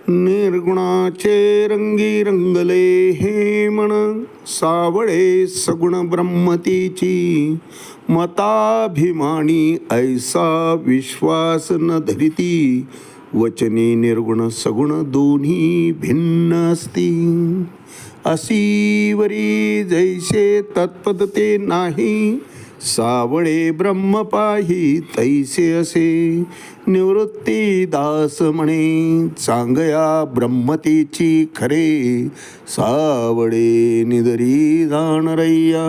निर्गुणाचे रंगी रंगले हे मन, सावळे सगुण ब्रह्मतीची. मताभिमानी ऐसा विश्वास न धरिती, वचनी निर्गुण सगुण दोन्ही भिन्न असती. असीवरी जैसे तत्पद ते नाही, सावळे ब्रह्म पाही तैसे असे. निवृत्ती दास म्हणे चांगया ब्रह्मतेची खरे, सावळे निदरी जाणरय्या.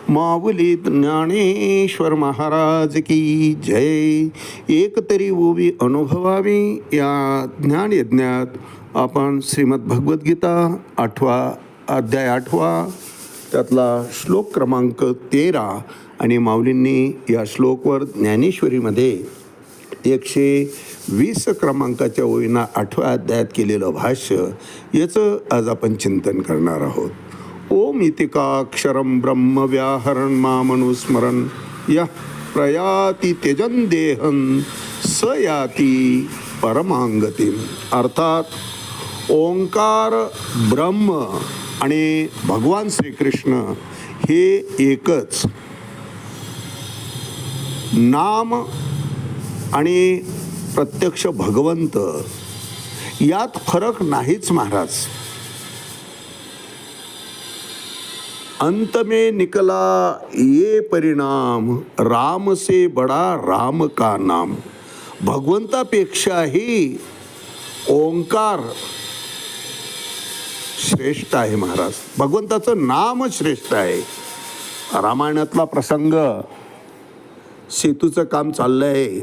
माऊली ज्ञानेश्वर महाराज की जय. एक तरी ओवी अनुभवावी या ज्ञान यज्ञात आपण श्रीमद भगवद्गीता 8वा अध्याय 8वा त्यातला श्लोक क्रमांक 13 आणि माऊलींनी या श्लोकवर ज्ञानेश्वरीमध्ये 120 क्रमांकाच्या ओळींना 8व्या अध्यायात केलेलं भाष्य, याचं आज आपण चिंतन करणार आहोत. ओम इतिकाक्षरं ब्रह्म व्याहरण मामनुस्मरण, यः प्रयाति त्यजन देहं स याति परमांगती. अर्थात ओंकार ब्रह्म आणि भगवान श्रीकृष्ण हे एकच. नाम आणि प्रत्यक्ष भगवंत यात फरक नाहीच महाराज. अंत में निकला ये परिणाम, राम से बडा राम का नाम. भगवंतापेक्षाही ओंकार श्रेष्ठ आहे महाराज. भगवंताचं नाम श्रेष्ठ आहे. रामायणातला प्रसंग, सेतूचं काम चाललंय.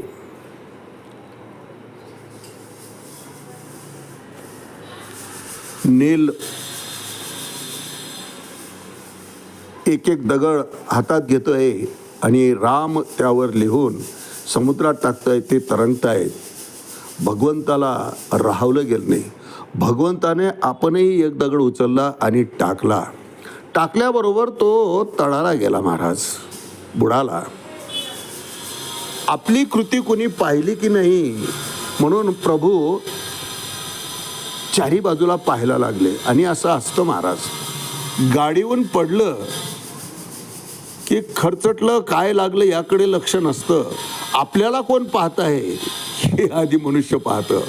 नील एक एक दगड हातात घेतोय आणि राम त्यावर लिहून समुद्रात टाकतोय. ते तरंगतायत. भगवंताला राहवलं गेलं नाही. भगवंताने आपणही एक दगड उचलला आणि टाकला. टाकल्याबरोबर तो तळाला गेला महाराज, बुडाला. आपली कृती कोणी पाहिली की नाही म्हणून प्रभू चारी बाजूला पाहायला लागले. आणि असं असतं महाराज, गाडीहून पडलं की खरचटलं काय लागलं याकडे लक्ष नसतं. आपल्याला कोण पाहत आहे हे आधी मनुष्य पाहतं.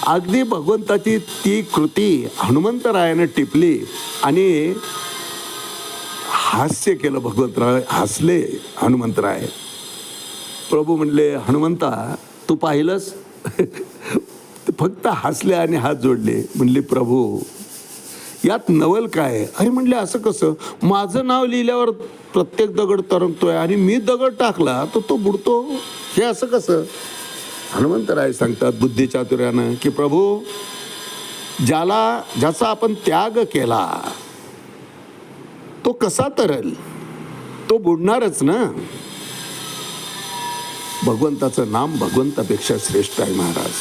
अगदी भगवंताची ती कृती हनुमंतरायानं टिपली आणि हास्य केलं. भगवंतराय हसले. हनुमंतराय प्रभू म्हणले, हनुमंता तू पाहिलंस? फक्त हसले आणि हात जोडले. म्हणले, प्रभू यात नवल काय? अरे म्हणले, असं कसं? माझं नाव लिहिल्यावर प्रत्येक दगड तरंगतोय आणि मी दगड टाकला तर तो बुडतो, हे असं कसं? हनुमंतराय सांगतात बुद्धिचातुर्यानं की प्रभू, ज्याचा आपण त्याग केला तो कसा तरल? तो बुडणारच ना. भगवंताचं नाम भगवंतापेक्षा श्रेष्ठ आहे महाराज.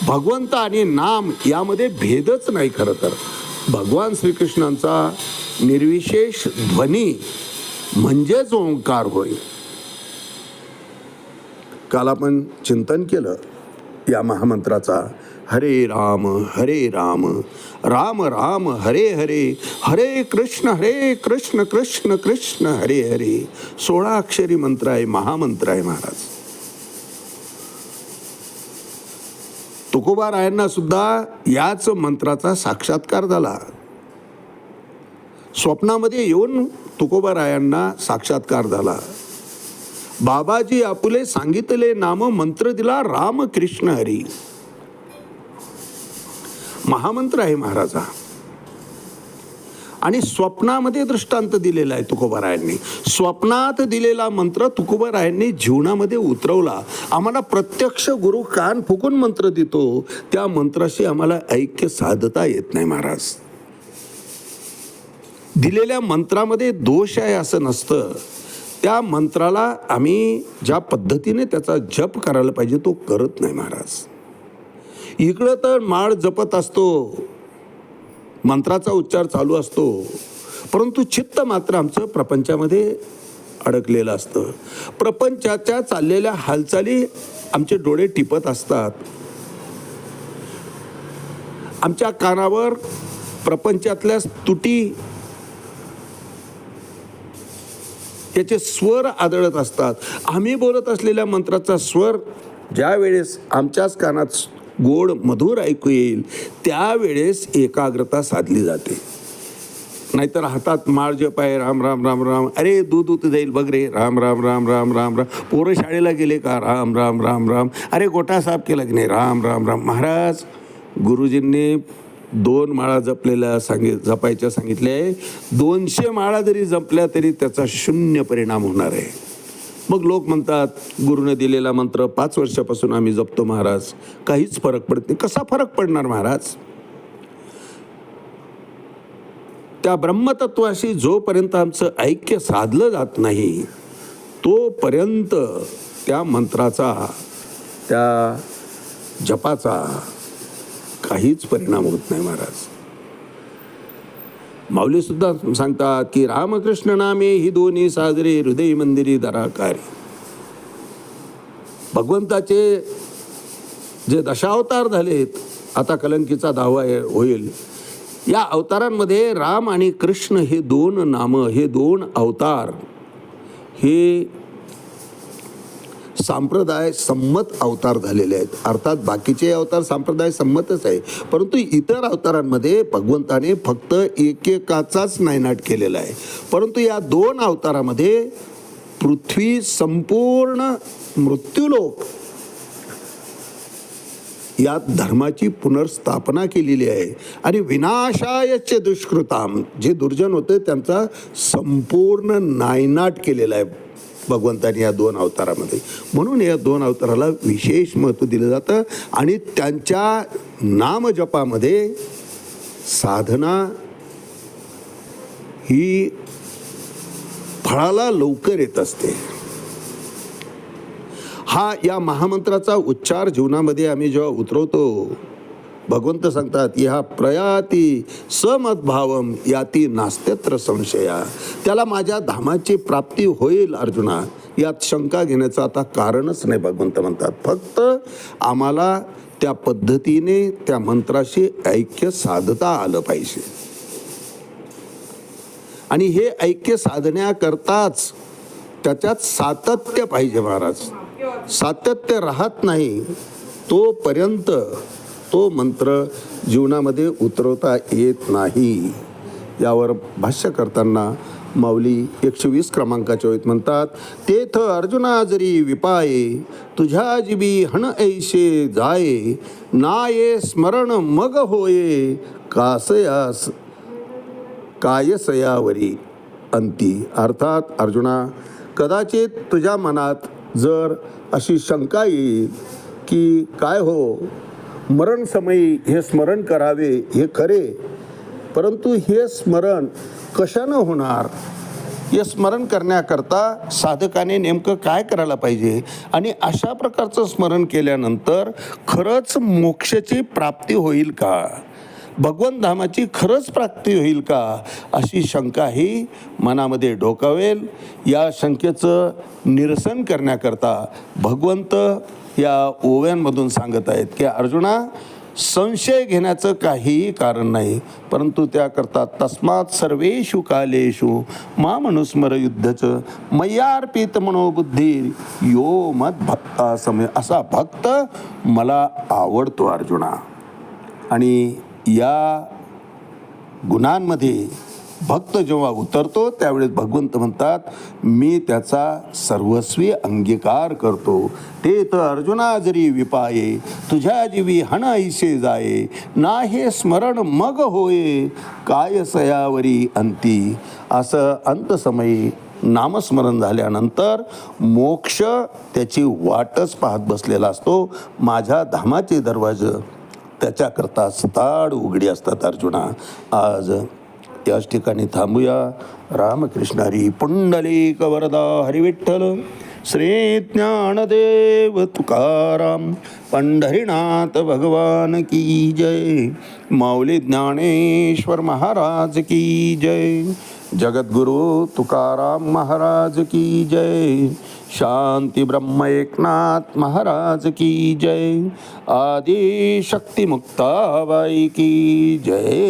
भगवंत आणि नाम यामध्ये भेदच नाही. खरं तर भगवान श्रीकृष्णांचा निर्विशेष ध्वनी म्हणजेच ओंकार होय. काल आपण चिंतन केलं या महामंत्राचा. हरे राम राम राम हरे हरे, हरे कृष्ण कृष्ण कृष्ण हरे हरे. 16 अक्षरी मंत्र आहे, महामंत्र आहे महाराज. तुकोबारायांना सुद्धा याच मंत्राचा साक्षात्कार झाला. स्वप्नामध्ये येऊन तुकोबारायांना साक्षात्कार झाला. बाबाजी आपुले सांगितले नाम, मंत्र दिला राम कृष्ण हरी. महामंत्र आहे महाराजा. आणि स्वप्नामध्ये दृष्टांत दिलेला आहे तुकोबारायांनी. स्वप्नात दिलेला मंत्र तुकोबारायांनी जीवनामध्ये उतरवला. आम्हाला प्रत्यक्ष गुरु कान फुकून मंत्र देतो, त्या मंत्राशी आम्हाला ऐक्य साधता येत नाही महाराज. दिलेल्या मंत्रामध्ये दोष आहे असं नसतं. त्या मंत्राला आम्ही ज्या पद्धतीने त्याचा जप करायला पाहिजे तो करत नाही महाराज. इकडं तर माळ जपत असतो, मंत्राचा उच्चार चालू असतो, परंतु चित्त मात्र आमचं प्रपंचामध्ये अडकलेलं असतं. प्रपंचाच्या चाललेल्या हालचाली आमचे डोळे टिपत असतात. आमच्या कानावर प्रपंचातल्या स्तुती याचे स्वर आदळत असतात. आम्ही बोलत असलेल्या मंत्राचा स्वर ज्या वेळेस आमच्याच कानात गोड मधुर ऐकू येईल त्यावेळेस एकाग्रता साधली जाते. नाहीतर हातात माळ जप आहे, राम राम राम राम, अरे दूध उत जाईल बघ रे, राम राम राम राम राम राम, पोरं शाळेला गेले का, राम राम राम राम, अरे गोठा साफ केला की नाही, राम राम राम. महाराज गुरुजींनी 2 माळा जपलेल्या जपायच्या सांगितले आहे. 200 माळा जरी जपल्या तरी त्याचा 0 परिणाम होणार आहे. मग लोक म्हणतात गुरुने दिलेला मंत्र 5 वर्षापासून आम्ही जपतो महाराज, काहीच फरक पडत नाही. कसा फरक पडणार महाराज? त्या ब्रह्मतत्वाशी जोपर्यंत आमचं ऐक्य साधलं जात नाही तोपर्यंत त्या मंत्राचा, त्या जपाचा काहीच परिणाम होत नाही महाराज. माऊली सुद्धा सांगतात की रामकृष्ण नामे ही दोन्ही साजरे, हृदय मंदिरी दराकारी. भगवंताचे जे दशावतार झालेत, आता कलंकीचा 10वा होईल, या अवतारांमध्ये राम आणि कृष्ण हे 2 नामं, हे 2 अवतार हे संप्रदाय संमत अवतार झालेले आहेत. अर्थात बाकीचे अवतार संप्रदाय संमतच आहे, परंतु इतर अवतारांमध्ये भगवंताने फक्त एकेकाचाच नायनाट केलेला आहे. परंतु या 2 अवतारामध्ये पृथ्वी संपूर्ण मृत्यूलोक यात धर्माची पुनर्स्थापना केलेली आहे. आणि विनाशायच दुष्कृताम, जे दुर्जन होते त्यांचा संपूर्ण नायनाट केलेला आहे भगवंताने या 2 अवतारामध्ये. म्हणून या 2 अवताराला विशेष महत्त्व दिलं जातं. आणि त्यांच्या नामजपामध्ये साधना ही फळाला लवकर येत असते. हा या महामंत्राचा उच्चार जीवनामध्ये आम्ही जेव्हा उतरवतो, भगवंत सांगतात ह्या प्रयाती समद्भावम याती नास्त्यत्र संशया, त्याला माझ्या धामाची प्राप्ती होईल अर्जुना, यात शंका घेण्याचं आता कारणच नाही. भगवंत म्हणतात फक्त आम्हाला त्या पद्धतीने त्या मंत्राशी ऐक्य साधता आलं पाहिजे. आणि हे ऐक्य साधण्याकरताच त्याच्यात सातत्य पाहिजे महाराज. सातत्य राहत नाही तोपर्यंत तो मंत्र जीवनामध्ये उतरवता येत नाही. यावर भाष्य करताना माऊली 120 क्रमांकाच्या ओळीत म्हणतात, तेथ अर्जुना जरी विपाये तुझ्या जिबी हण ऐशे जाये, नाये स्मरण मग होये कासयास कायसयावरी अंती. अर्थात अर्जुना, कदाचित तुझ्या मनात जर अशी शंका येईल की काय हो, मरण समयी हे स्मरण करावे हे खरे, परंतु हे स्मरण कशानं होणार, हे स्मरण करण्याकरता साधकाने नेमकं काय करायला पाहिजे, आणि अशा प्रकारचं स्मरण केल्यानंतर खरंच मोक्षाची प्राप्ती होईल का, भगवंत धामाची खरंच प्राप्ती होईल का, अशी शंका ही मनामध्ये डोकावेल. या शंकेचं निरसन करण्याकरता भगवंत या ओव्यांमधून सांगत आहेत की अर्जुना, संशय घेण्याचं काहीही कारण नाही, परंतु त्याकरता तस्मात सर्वेषु कालेषु मामनुस्मर युद्धचं मय्यार्पित मनोबुद्धी यो मद भक्ता समय. असा भक्त मला आवडतो अर्जुना. आणि या गुणांमध्ये भक्त जेव्हा उतरतो त्यावेळेस भगवंत म्हणतात मी त्याचा सर्वस्वी अंगीकार करतो. ते तर अर्जुना जरी विपाये तुझ्या जीवी हण ऐसे जाये, ना हे स्मरण मग होये कायसयावरी अंती. असं अंतसमयी नामस्मरण झाल्यानंतर मोक्ष त्याची वाटच पाहत बसलेला असतो. माझ्या धामाचे दरवाजे त्याच्याकरता सताड उघडी असतात अर्जुना. आज याच ठिकाणी थांबूया. रामकृष्ण हरी. पुंडलिक वरदा हरी विठ्ठल. श्री ज्ञानदेव तुकाराम पंढरीनाथ भगवान की जय. माऊली ज्ञानेश्वर महाराज की जय. जगद्गुरु तुकाराम महाराज की जय. शांती ब्रह्म एकनाथ महाराज की जय. आदि शक्ती मुक्ताबाई की जय.